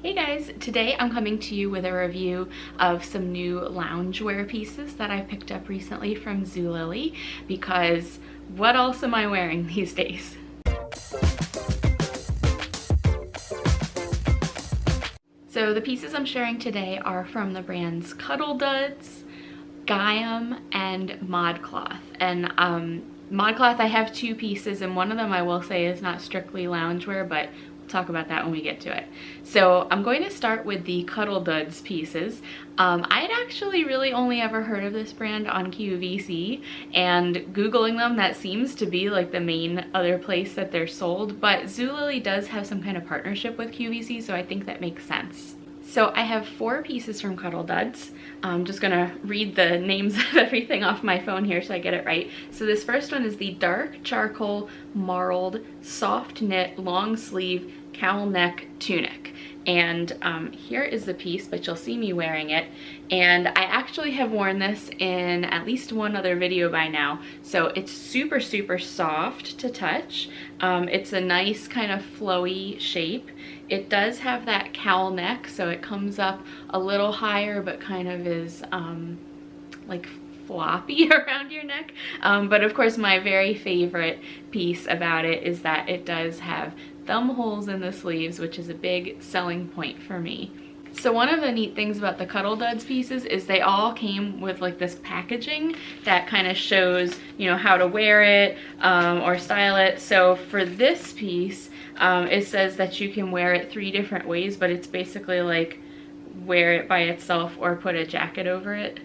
Hey guys, today I'm coming to you with a review of some new loungewear pieces that I picked up recently from ZULILY, because what else am I wearing these days? So the pieces I'm sharing today are from the brands Cuddl, Gaiam, and ModCloth. And ModCloth, I have two pieces, and one of them I will say is not strictly loungewear, but talk about that when we get to it. So I'm going to start with the Cuddl pieces. I had actually really only ever heard of this brand on QVC, and Googling them, that seems to be like the main other place that they're sold, but ZULILY does have some kind of partnership with QVC, so I think that makes sense. So I have 4 pieces from Cuddl. I'm just gonna read the names of everything off my phone here so I get it right. So this first one is the dark charcoal marled soft knit long sleeve cowl neck tunic. And here is the piece, but you'll see me wearing it. And I actually have worn this in at least one other video by now. So it's super, super soft to touch. It's a nice kind of flowy shape. It does have that cowl neck, so it comes up a little higher, but kind of is like floppy around your neck. But of course, my very favorite piece about it is that it does have thumb holes in the sleeves, which is a big selling point for me. So one of the neat things about the Cuddl pieces is they all came with like this packaging that kind of shows, you know, how to wear it or style it. So for this piece, it says that you can wear it 3 different ways, but it's basically like wear it by itself or put a jacket over it.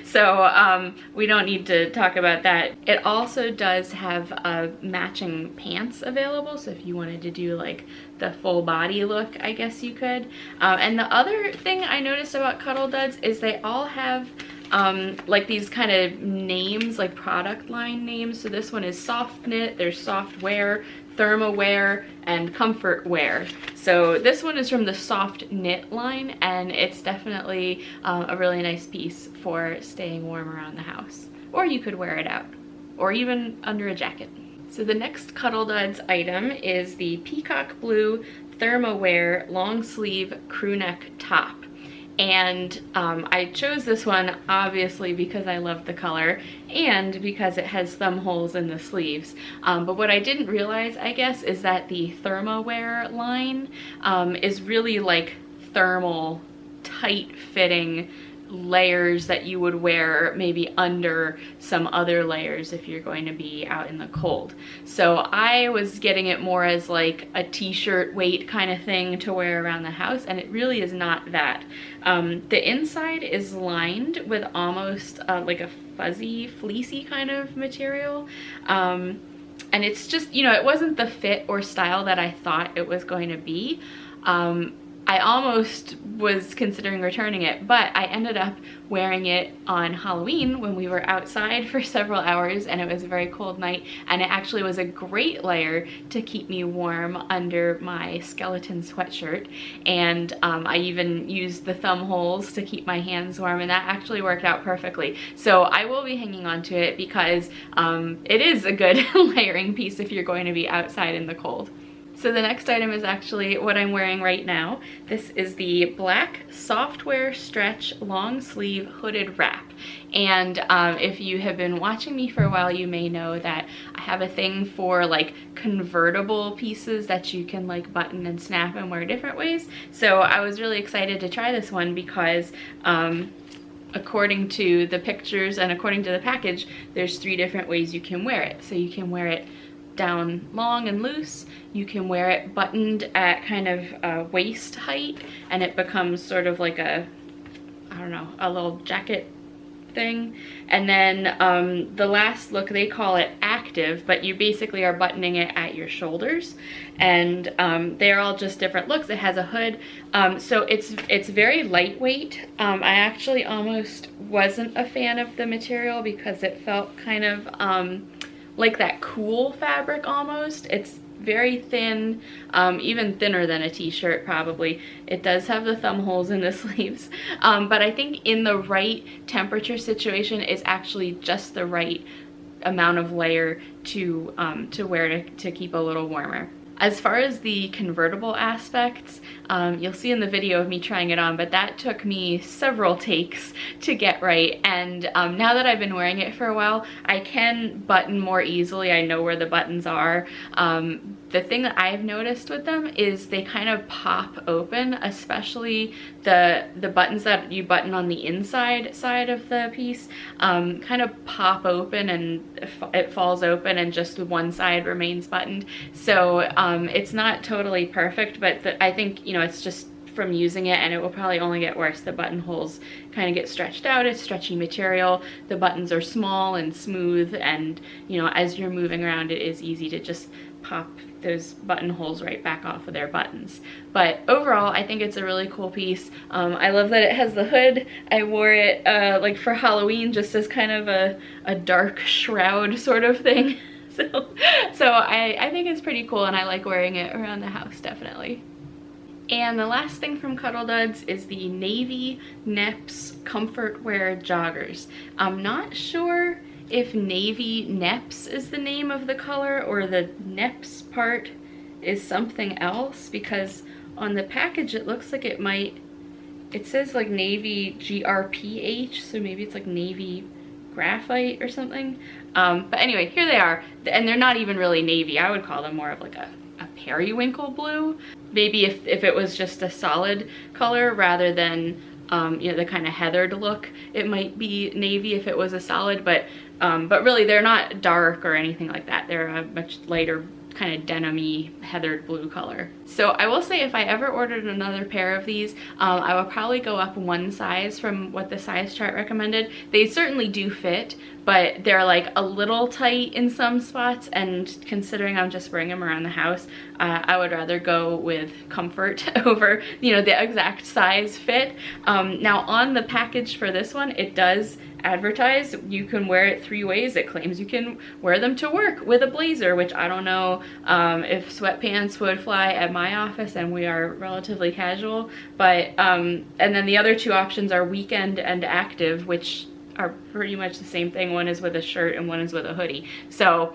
So we don't need to talk about that. It also does have matching pants available, so if you wanted to do like the full body look, I guess you could. And the other thing I noticed about Cuddl is they all have like these kind of names, like product line names. So this one is soft knit, there's soft wear, Thermoware, and comfort wear. So this one is from the soft knit line, and it's definitely a really nice piece for staying warm around the house. Or you could wear it out, or even under a jacket. So the next Cuddl item is the Peacock blue Thermoware long sleeve crewneck top. And I chose this one obviously because I love the color and because it has thumb holes in the sleeves. But what I didn't realize, I guess, is that the Thermoware line is really like thermal, tight-fitting layers that you would wear maybe under some other layers if you're going to be out in the cold. So I was getting it more as like a t-shirt weight kind of thing to wear around the house, and it really is not that. The inside is lined with almost like a fuzzy, fleecy kind of material. And it's just, you know, it wasn't the fit or style that I thought it was going to be. I almost was considering returning it, but I ended up wearing it on Halloween when we were outside for several hours and it was a very cold night, and it actually was a great layer to keep me warm under my skeleton sweatshirt. And I even used the thumb holes to keep my hands warm, and that actually worked out perfectly. So I will be hanging on to it because it is a good layering piece if you're going to be outside in the cold. So the next item is actually what I'm wearing right now. This is the black softwear stretch long sleeve hooded wrap. And if you have been watching me for a while, you may know that I have a thing for like convertible pieces that you can like button and snap and wear different ways. So I was really excited to try this one because according to the pictures and according to the package, there's 3 different ways you can wear it. So you can wear it down long and loose, you can wear it buttoned at kind of waist height, and it becomes sort of like a, I don't know, a little jacket thing. And then the last look, they call it active, but you basically are buttoning it at your shoulders. And they're all just different looks. It has a hood, so it's very lightweight. I actually almost wasn't a fan of the material because it felt kind of like that cool fabric almost. It's very thin, even thinner than a t-shirt probably. It does have the thumb holes in the sleeves, but I think in the right temperature situation is actually just the right amount of layer to wear to keep a little warmer. As far as the convertible aspects, you'll see in the video of me trying it on, but that took me several takes to get right. And now that I've been wearing it for a while, I can button more easily. I know where the buttons are. The thing that I've noticed with them is they kind of pop open, especially the buttons that you button on the inside side of the piece kind of pop open, and it falls open and just one side remains buttoned. So it's not totally perfect, but I think, you know, it's just from using it, and it will probably only get worse. The buttonholes kind of get stretched out. It's stretchy material. The buttons are small and smooth, and, you know, as you're moving around, it is easy to just pop those buttonholes right back off of their buttons. But overall, I think it's a really cool piece. I love that it has the hood. I wore it like for Halloween, just as kind of a dark shroud sort of thing. So I think it's pretty cool, and I like wearing it around the house, definitely. And the last thing from Cuddl Duds is the Navy Neps Comfort Wear Joggers. I'm not sure if Navy Neps is the name of the color or the Neps part is something else, because on the package it looks like it says like Navy GRPH, so maybe it's like Navy Graphite or something. But anyway, here they are, and they're not even really navy. I would call them more of like a periwinkle blue. Maybe if it was just a solid color rather than you know, the kind of heathered look, it might be navy if it was a solid, but really they're not dark or anything like that. They're a much lighter kind of denim-y heathered blue color. So I will say, if I ever ordered another pair of these, I will probably go up one size from what the size chart recommended. They certainly do fit, but they're like a little tight in some spots, and considering I'm just wearing them around the house, I would rather go with comfort over, you know, the exact size fit. Now on the package for this one, it does advertise you can wear it 3 ways. It claims you can wear them to work with a blazer, which I don't know if sweatpants would fly at my office, and we are relatively casual, but and then the other 2 options are weekend and active, which are pretty much the same thing. One is with a shirt and one is with a hoodie. So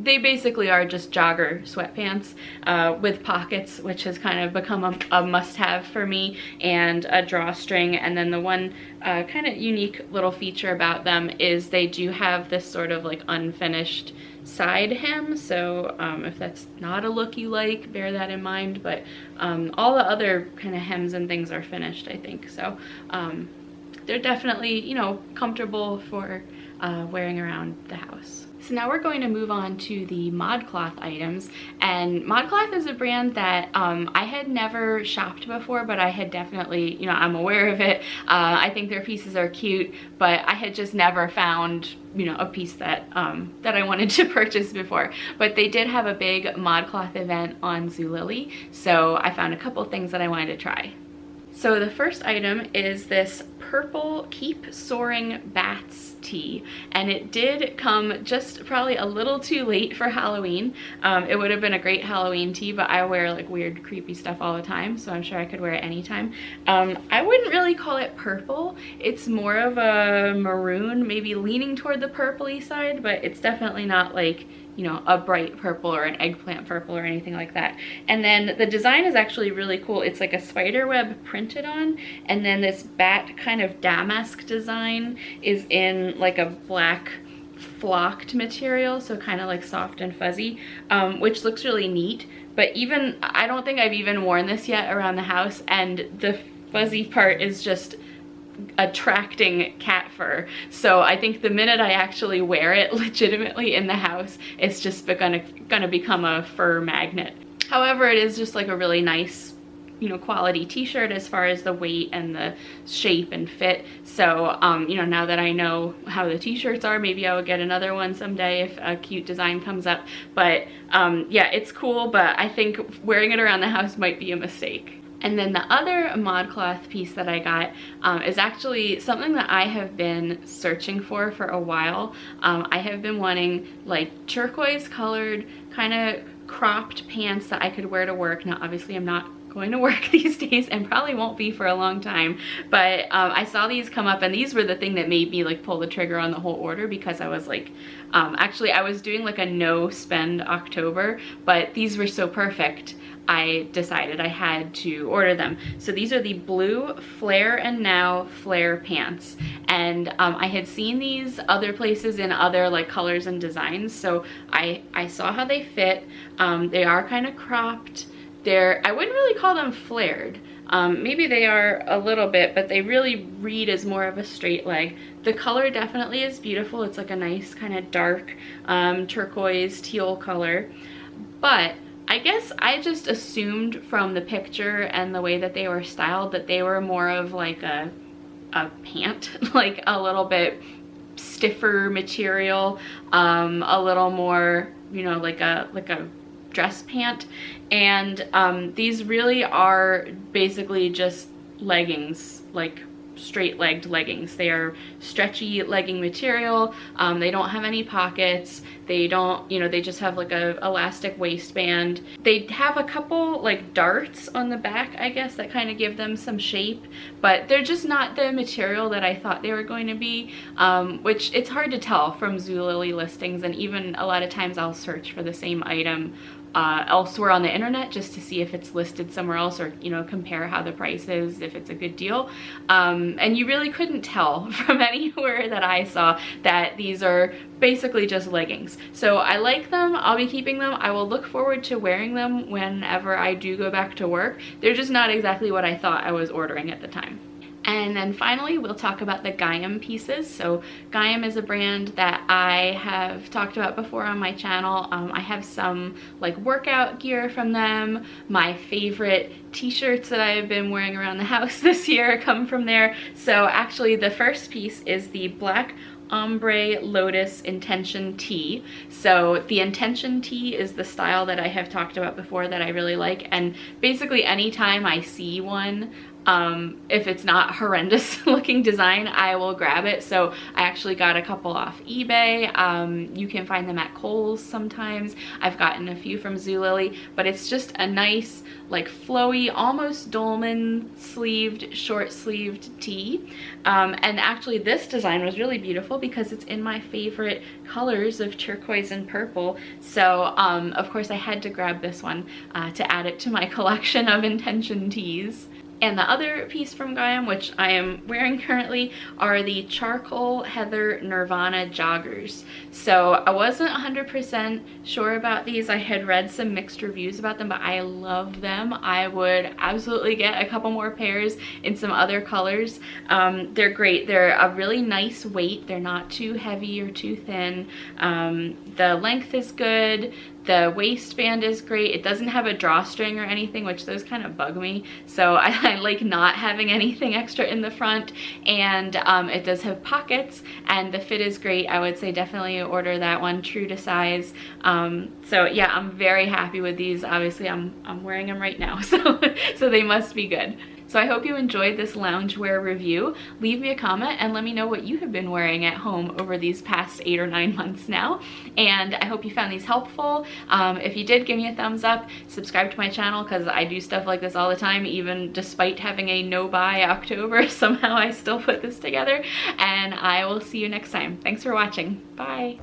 they basically are just jogger sweatpants with pockets, which has kind of become a must-have for me, and a drawstring. And then the one kind of unique little feature about them is they do have this sort of like unfinished side hem. So if that's not a look you like, bear that in mind. But all the other kind of hems and things are finished, I think. So they're definitely, you know, comfortable for wearing around the house. So now we're going to move on to the ModCloth items, and ModCloth is a brand that I had never shopped before, but I had definitely, you know, I'm aware of it. I think their pieces are cute, but I had just never found, you know, a piece that that I wanted to purchase before. But they did have a big ModCloth event on ZULILY, so I found a couple things that I wanted to try. So the first item is this purple Keep Soaring Bats tee, and it did come just probably a little too late for Halloween. It would have been a great Halloween tee, but I wear like weird creepy stuff all the time, so I'm sure I could wear it anytime. I wouldn't really call it purple. It's more of a maroon, maybe leaning toward the purpley side, but it's definitely not like, you know, a bright purple or an eggplant purple or anything like that. And then the design is actually really cool. It's like a spider web printed on, and then this bat kind of damask design is in like a black flocked material, so kind of like soft and fuzzy, which looks really neat. But even, I don't think I've even worn this yet around the house, and the fuzzy part is just attracting cat fur. So I think the minute I actually wear it legitimately in the house, it's just gonna become a fur magnet. However, it is just like a really nice, you know, quality t-shirt as far as the weight and the shape and fit. So you know, now that I know how the t-shirts are, maybe I will get another one someday if a cute design comes up. But yeah, it's cool, but I think wearing it around the house might be a mistake. And then the other ModCloth piece that I got is actually something that I have been searching for a while. I have been wanting like turquoise colored kind of cropped pants that I could wear to work. Now obviously I'm not going to work these days and probably won't be for a long time, but I saw these come up and these were the thing that made me like pull the trigger on the whole order, because I was like, actually I was doing like a no spend October, but these were so perfect I decided I had to order them. So these are the blue Flare and Now flare pants, and I had seen these other places in other like colors and designs, so I saw how they fit. They are kind of cropped. I wouldn't really call them flared. Maybe they are a little bit, but they really read as more of a straight leg. The color definitely is beautiful. It's like a nice kind of dark turquoise teal color, but I guess I just assumed from the picture and the way that they were styled that they were more of like a pant, like a little bit stiffer material, a little more, you know, like a dress pant. And these really are basically just leggings, like straight-legged leggings. They are stretchy legging material. They don't have any pockets. They don't, you know, they just have like a elastic waistband. They have a couple like darts on the back, I guess, that kind of give them some shape, but they're just not the material that I thought they were going to be, which it's hard to tell from ZULILY listings, and even a lot of times I'll search for the same item elsewhere on the internet just to see if it's listed somewhere else, or, you know, compare how the price is, if it's a good deal. And you really couldn't tell from anywhere that I saw that these are basically just leggings. So I like them. I'll be keeping them. I will look forward to wearing them whenever I do go back to work. They're just not exactly what I thought I was ordering at the time. And then finally, we'll talk about the Gaiam pieces. So Gaiam is a brand that I have talked about before on my channel. I have some like workout gear from them. My favorite t-shirts that I have been wearing around the house this year come from there. So actually the first piece is the black ombre lotus intention tee. So the intention tee is the style that I have talked about before that I really like, and basically anytime I see one, if it's not horrendous looking design, I will grab it. So I actually got a couple off eBay. You can find them at Kohl's sometimes. I've gotten a few from ZULILY, but it's just a nice like flowy, almost dolman sleeved, short sleeved tee. And actually this design was really beautiful because it's in my favorite colors of turquoise and purple. So of course I had to grab this one to add it to my collection of intention tees. And the other piece from Gaiam, which I am wearing currently, are the Charcoal Heather Nirvana joggers. So I wasn't 100% sure about these. I had read some mixed reviews about them, but I love them. I would absolutely get a couple more pairs in some other colors. They're great. They're a really nice weight. They're not too heavy or too thin. The length is good. The waistband is great. It doesn't have a drawstring or anything, which those kind of bug me. So I like not having anything extra in the front. And it does have pockets, and the fit is great. I would say definitely order that one, true to size. So yeah, I'm very happy with these. Obviously I'm wearing them right now, so they must be good. So I hope you enjoyed this loungewear review. Leave me a comment and let me know what you have been wearing at home over these past 8 or 9 months now. And I hope you found these helpful. If you did, give me a thumbs up. Subscribe to my channel because I do stuff like this all the time, even despite having a no-buy October. Somehow I still put this together. And I will see you next time. Thanks for watching. Bye.